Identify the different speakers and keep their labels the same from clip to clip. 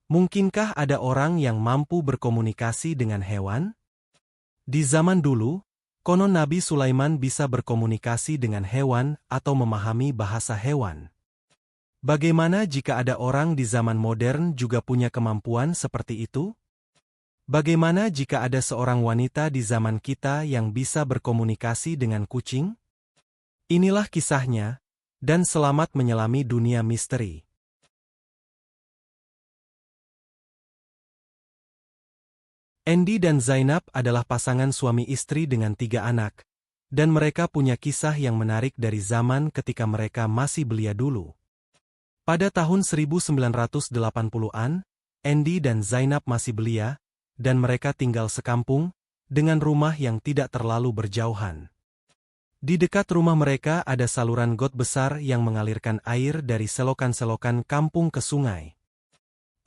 Speaker 1: Mungkinkah ada orang yang mampu berkomunikasi dengan hewan? Di zaman dulu, konon Nabi Sulaiman bisa berkomunikasi dengan hewan atau memahami bahasa hewan. Bagaimana jika ada orang di zaman modern juga punya kemampuan seperti itu? Bagaimana jika ada seorang wanita di zaman kita yang bisa berkomunikasi dengan kucing? Inilah kisahnya, dan selamat menyelami dunia misteri. Andy dan Zainab adalah pasangan suami istri dengan 3 anak, dan mereka punya kisah yang menarik dari zaman ketika mereka masih belia dulu. Pada tahun 1980-an, Andy dan Zainab masih belia, dan mereka tinggal sekampung, dengan rumah yang tidak terlalu berjauhan. Di dekat rumah mereka ada saluran got besar yang mengalirkan air dari selokan-selokan kampung ke sungai.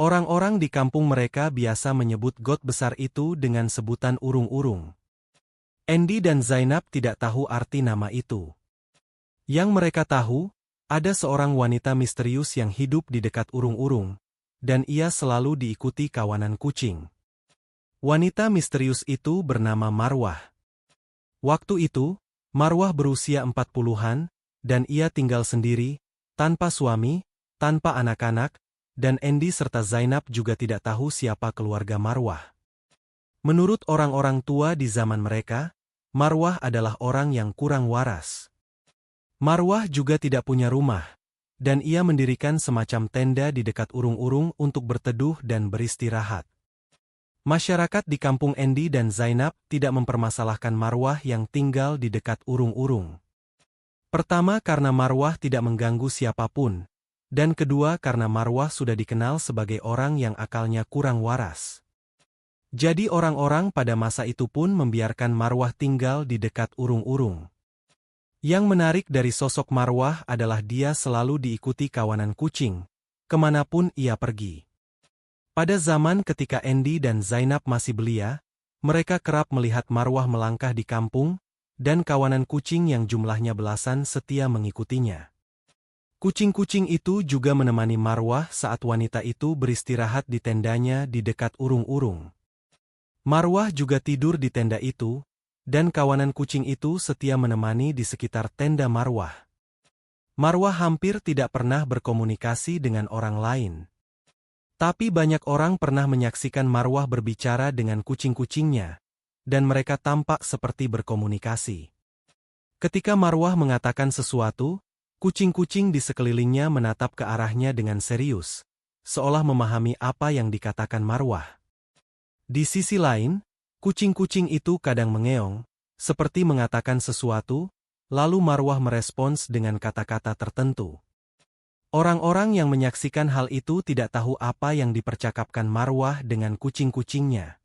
Speaker 1: Orang-orang di kampung mereka biasa menyebut got besar itu dengan sebutan urung-urung. Andy dan Zainab tidak tahu arti nama itu. Yang mereka tahu, ada seorang wanita misterius yang hidup di dekat urung-urung, dan ia selalu diikuti kawanan kucing. Wanita misterius itu bernama Marwah. Waktu itu, Marwah berusia 40-an, dan ia tinggal sendiri, tanpa suami, tanpa anak-anak, dan Andy serta Zainab juga tidak tahu siapa keluarga Marwah. Menurut orang-orang tua di zaman mereka, Marwah adalah orang yang kurang waras. Marwah juga tidak punya rumah, dan ia mendirikan semacam tenda di dekat urung-urung untuk berteduh dan beristirahat. Masyarakat di kampung Andy dan Zainab tidak mempermasalahkan Marwah yang tinggal di dekat urung-urung. Pertama karena Marwah tidak mengganggu siapapun, dan kedua karena Marwah sudah dikenal sebagai orang yang akalnya kurang waras. Jadi orang-orang pada masa itu pun membiarkan Marwah tinggal di dekat urung-urung. Yang menarik dari sosok Marwah adalah dia selalu diikuti kawanan kucing, kemanapun ia pergi. Pada zaman ketika Andy dan Zainab masih belia, mereka kerap melihat Marwah melangkah di kampung, dan kawanan kucing yang jumlahnya belasan setia mengikutinya. Kucing-kucing itu juga menemani Marwah saat wanita itu beristirahat di tendanya di dekat urung-urung. Marwah juga tidur di tenda itu, dan kawanan kucing itu setia menemani di sekitar tenda Marwah. Marwah hampir tidak pernah berkomunikasi dengan orang lain. Tapi banyak orang pernah menyaksikan Marwah berbicara dengan kucing-kucingnya, dan mereka tampak seperti berkomunikasi. Ketika Marwah mengatakan sesuatu, kucing-kucing di sekelilingnya menatap ke arahnya dengan serius, seolah memahami apa yang dikatakan Marwah. Di sisi lain, kucing-kucing itu kadang mengeong, seperti mengatakan sesuatu, lalu Marwah merespons dengan kata-kata tertentu. Orang-orang yang menyaksikan hal itu tidak tahu apa yang dipercakapkan Marwah dengan kucing-kucingnya.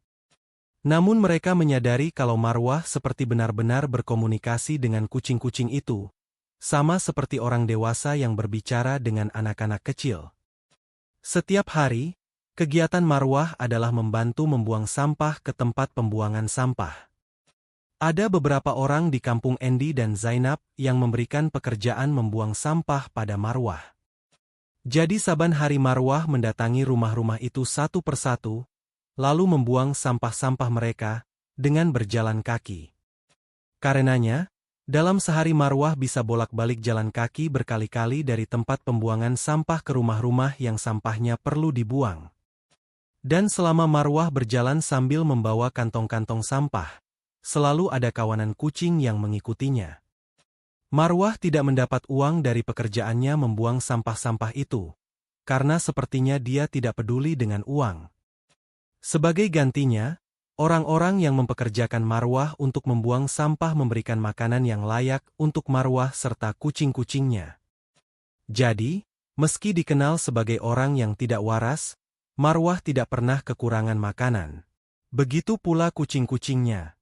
Speaker 1: Namun mereka menyadari kalau Marwah seperti benar-benar berkomunikasi dengan kucing-kucing itu, sama seperti orang dewasa yang berbicara dengan anak-anak kecil. Setiap hari, kegiatan Marwah adalah membantu membuang sampah ke tempat pembuangan sampah. Ada beberapa orang di kampung Andy dan Zainab yang memberikan pekerjaan membuang sampah pada Marwah. Jadi saban hari Marwah mendatangi rumah-rumah itu satu persatu, lalu membuang sampah-sampah mereka dengan berjalan kaki. Karenanya, dalam sehari Marwah bisa bolak-balik jalan kaki berkali-kali dari tempat pembuangan sampah ke rumah-rumah yang sampahnya perlu dibuang. Dan selama Marwah berjalan sambil membawa kantong-kantong sampah, selalu ada kawanan kucing yang mengikutinya. Marwah tidak mendapat uang dari pekerjaannya membuang sampah-sampah itu, karena sepertinya dia tidak peduli dengan uang. Sebagai gantinya, orang-orang yang mempekerjakan Marwah untuk membuang sampah memberikan makanan yang layak untuk Marwah serta kucing-kucingnya. Jadi, meski dikenal sebagai orang yang tidak waras, Marwah tidak pernah kekurangan makanan. Begitu pula kucing-kucingnya.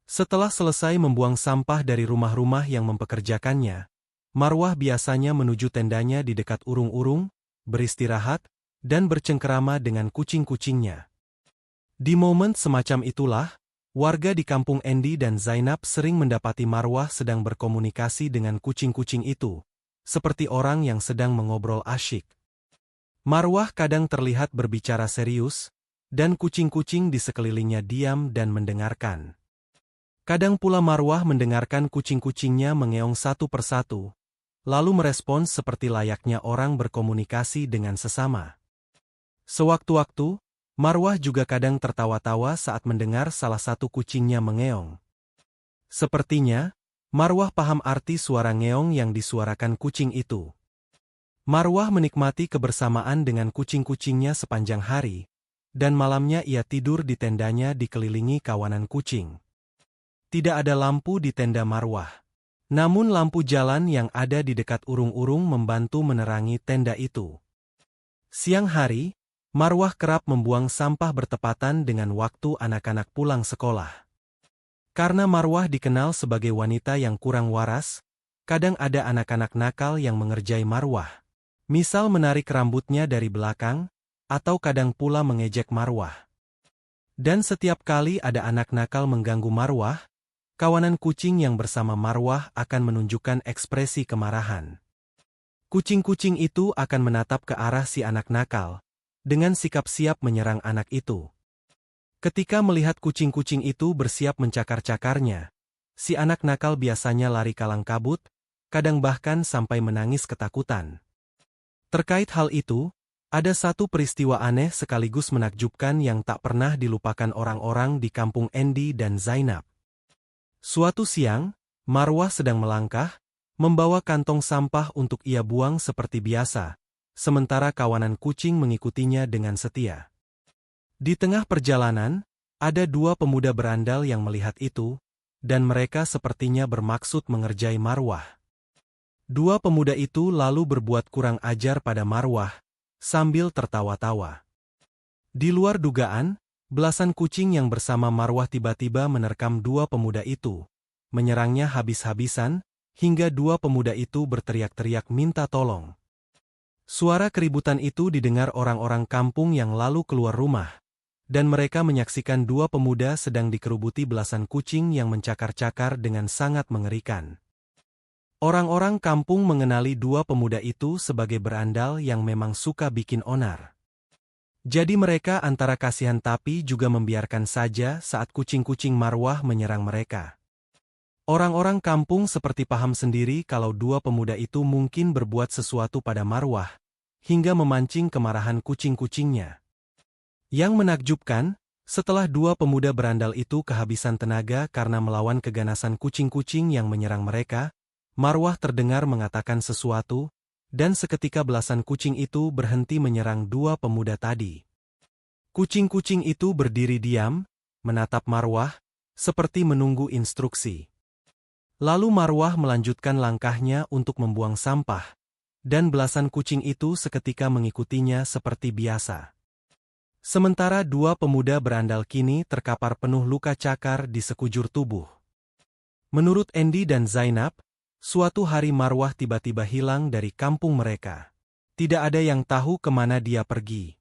Speaker 1: Setelah selesai membuang sampah dari rumah-rumah yang mempekerjakannya, Marwah biasanya menuju tendanya di dekat urung-urung, beristirahat, dan bercengkerama dengan kucing-kucingnya. Di momen semacam itulah, warga di kampung Andy dan Zainab sering mendapati Marwah sedang berkomunikasi dengan kucing-kucing itu, seperti orang yang sedang mengobrol asyik. Marwah kadang terlihat berbicara serius, dan kucing-kucing di sekelilingnya diam dan mendengarkan. Kadang pula Marwah mendengarkan kucing-kucingnya mengeong satu persatu, lalu merespons seperti layaknya orang berkomunikasi dengan sesama. Sewaktu-waktu, Marwah juga kadang tertawa-tawa saat mendengar salah satu kucingnya mengeong. Sepertinya, Marwah paham arti suara ngeong yang disuarakan kucing itu. Marwah menikmati kebersamaan dengan kucing-kucingnya sepanjang hari, dan malamnya ia tidur di tendanya dikelilingi kawanan kucing. Tidak ada lampu di tenda Marwah. Namun lampu jalan yang ada di dekat urung-urung membantu menerangi tenda itu. Siang hari, Marwah kerap membuang sampah bertepatan dengan waktu anak-anak pulang sekolah. Karena Marwah dikenal sebagai wanita yang kurang waras, kadang ada anak-anak nakal yang mengerjai Marwah. Misal menarik rambutnya dari belakang, atau kadang pula mengejek Marwah. Dan setiap kali ada anak nakal mengganggu Marwah, kawanan kucing yang bersama Marwah akan menunjukkan ekspresi kemarahan. Kucing-kucing itu akan menatap ke arah si anak nakal, dengan sikap siap menyerang anak itu. Ketika melihat kucing-kucing itu bersiap mencakar-cakarnya, si anak nakal biasanya lari kalang kabut, kadang bahkan sampai menangis ketakutan. Terkait hal itu, ada satu peristiwa aneh sekaligus menakjubkan yang tak pernah dilupakan orang-orang di kampung Andy dan Zainab. Suatu siang, Marwah sedang melangkah, membawa kantong sampah untuk ia buang seperti biasa, sementara kawanan kucing mengikutinya dengan setia. Di tengah perjalanan, ada dua pemuda berandal yang melihat itu, dan mereka sepertinya bermaksud mengerjai Marwah. Dua pemuda itu lalu berbuat kurang ajar pada Marwah, sambil tertawa-tawa. Di luar dugaan, belasan kucing yang bersama Marwah tiba-tiba menerkam dua pemuda itu, menyerangnya habis-habisan, hingga dua pemuda itu berteriak-teriak minta tolong. Suara keributan itu didengar orang-orang kampung yang lalu keluar rumah, dan mereka menyaksikan dua pemuda sedang dikerubuti belasan kucing yang mencakar-cakar dengan sangat mengerikan. Orang-orang kampung mengenali dua pemuda itu sebagai berandal yang memang suka bikin onar. Jadi mereka antara kasihan tapi juga membiarkan saja saat kucing-kucing Marwah menyerang mereka. Orang-orang kampung seperti paham sendiri kalau dua pemuda itu mungkin berbuat sesuatu pada Marwah, hingga memancing kemarahan kucing-kucingnya. Yang menakjubkan, setelah dua pemuda berandal itu kehabisan tenaga karena melawan keganasan kucing-kucing yang menyerang mereka, Marwah terdengar mengatakan sesuatu, dan seketika belasan kucing itu berhenti menyerang dua pemuda tadi. Kucing-kucing itu berdiri diam, menatap Marwah, seperti menunggu instruksi. Lalu Marwah melanjutkan langkahnya untuk membuang sampah, dan belasan kucing itu seketika mengikutinya seperti biasa. Sementara dua pemuda berandal kini terkapar penuh luka cakar di sekujur tubuh. Menurut Andy dan Zainab, suatu hari Marwah tiba-tiba hilang dari kampung mereka. Tidak ada yang tahu kemana dia pergi.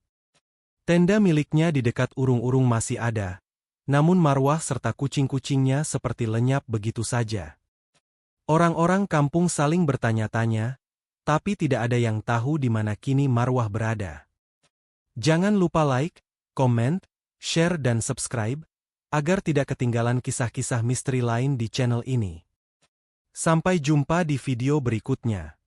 Speaker 1: Tenda miliknya di dekat urung-urung masih ada, namun Marwah serta kucing-kucingnya seperti lenyap begitu saja. Orang-orang kampung saling bertanya-tanya, tapi tidak ada yang tahu di mana kini Marwah berada. Jangan lupa like, komen, share dan subscribe, agar tidak ketinggalan kisah-kisah misteri lain di channel ini. Sampai jumpa di video berikutnya.